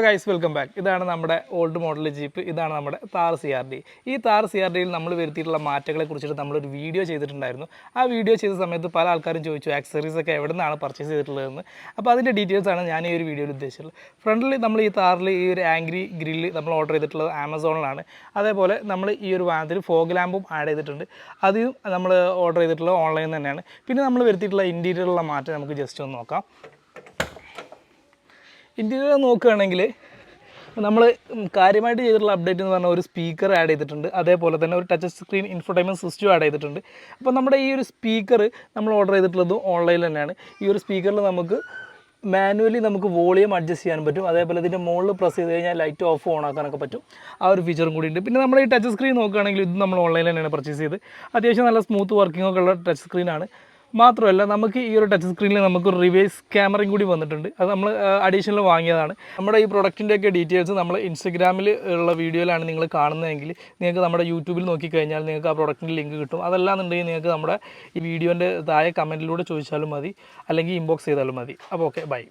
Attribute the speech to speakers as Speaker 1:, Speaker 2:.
Speaker 1: Guys welcome back. ഇതാണ് നമ്മുടെ old model jeep. ഇതാണ് നമ്മുടെ താർ CRD. ഈ താർ CRDയിൽ നമ്മൾ വരുത്തിയിട്ടുള്ള മാറ്റങ്ങളെ കുറിച്ചിട്ട് നമ്മളൊരു വീഡിയോ ചെയ്തിട്ടുണ്ടായിരുന്നു. ആ വീഡിയോ ചെയ്ത സമയത്ത് പല ആൾക്കാരും ചോദിച്ചു ആക്സസറീസ് ഒക്കെ എവിടെ നിന്നാണ് പർച്ചേസ് ചെയ്തിട്ടുള്ളതെന്ന്. അപ്പോൾ അതിൻ്റെ ഡീറ്റെയിൽസാണ് ഞാൻ ഈ ഒരു വീഡിയോയിൽ ഉദ്ദേശിച്ചിട്ടുള്ളത്. ഫ്രണ്ടിൽ നമ്മൾ ഈ താറിൽ ഈ ഒരു ആംഗ്രി ഗ്രില്ല് നമ്മൾ ഓർഡർ ചെയ്തിട്ടുള്ളത് ആമസോണിലാണ്. അതേപോലെ നമ്മൾ ഈ ഒരു വാഹനത്തിൽ ഫോഗ് ലാമ്പും ആഡ് ചെയ്തിട്ടുണ്ട്. അതും നമ്മൾ ഓർഡർ ചെയ്തിട്ടുള്ളത് ഓൺലൈനിൽ തന്നെയാണ്. പിന്നെ നമ്മൾ വരുത്തിയിട്ടുള്ള ഇൻറ്റീരിയറിലുള്ള മാറ്റം നമുക്ക് ജസ്റ്റ് ഒന്ന് നോക്കാം. ഇൻറ്റീരിയർ നോക്കുകയാണെങ്കിൽ നമ്മൾ കാര്യമായിട്ട് ചെയ്തിട്ടുള്ള അപ്ഡേറ്റ് എന്ന് പറഞ്ഞാൽ ഒരു സ്പീക്കർ ആഡ് ചെയ്തിട്ടുണ്ട്. അതേപോലെ തന്നെ ഒരു touch screen infotainment system add ചെയ്തിട്ടുണ്ട്. അപ്പോൾ നമ്മുടെ ഈ ഒരു സ്പീക്കർ നമ്മൾ ഓർഡർ ചെയ്തിട്ടുള്ളതും ഓൺലൈനിൽ തന്നെയാണ്. ഈ ഒരു സ്പീക്കറിൽ നമുക്ക് മാനുവലി നമുക്ക് വോളിയം അഡ്ജസ്റ്റ് ചെയ്യാൻ പറ്റും. അതേപോലെ ഇതിൻ്റെ മുകളിൽ പ്രസ് ചെയ്ത് കഴിഞ്ഞാൽ ലൈറ്റ് ഓഫ് ഓൺ ആക്കാനൊക്കെ പറ്റും. ആ ഒരു ഫീച്ചറും കൂടി ഉണ്ട്. പിന്നെ നമ്മൾ ഈ ടച്ച് സ്ക്രീൻ നോക്കുകയാണെങ്കിൽ ഇത് നമ്മൾ ഓൺലൈനിൽ തന്നെയാണ് പർച്ചേസ് ചെയ്ത്. അത്യാവശ്യം നല്ല സ്മൂത്ത് വർക്കിംഗ് ഒക്കെ ഉള്ള ടച്ച് സ്ക്രീനാണ്. മാത്രമല്ല നമുക്ക് ഈ ഒരു ടച്ച് സ്ക്രീനിൽ നമുക്ക് റിവേഴ്സ് ക്യാമറയും കൂടി വന്നിട്ടുണ്ട്. അത് നമ്മൾ അഡീഷണൽ വാങ്ങിയതാണ്. നമ്മുടെ ഈ പ്രൊഡക്റ്റിൻ്റെയൊക്കെ ഡീറ്റെയിൽസ് നമ്മൾ ഇൻസ്റ്റഗ്രാമിൽ ഉള്ള വീഡിയോയിലാണ് നിങ്ങൾ കാണുന്നതെങ്കിൽ നിങ്ങൾക്ക് നമ്മുടെ യൂട്യൂബിൽ നോക്കിക്കഴിഞ്ഞാൽ നിങ്ങൾക്ക് ആ പ്രൊഡക്റ്റിൻ്റെ ലിങ്ക് കിട്ടും. അതല്ലാന്നുണ്ടെങ്കിൽ നിങ്ങൾക്ക് നമ്മുടെ ഈ വീഡിയോൻ്റെ താഴെ കമൻറ്റിലൂടെ ചോദിച്ചാലും മതി, അല്ലെങ്കിൽ ഇൻബോക്സ് ചെയ്താലും മതി. അപ്പോൾ ഓക്കെ, ബൈ.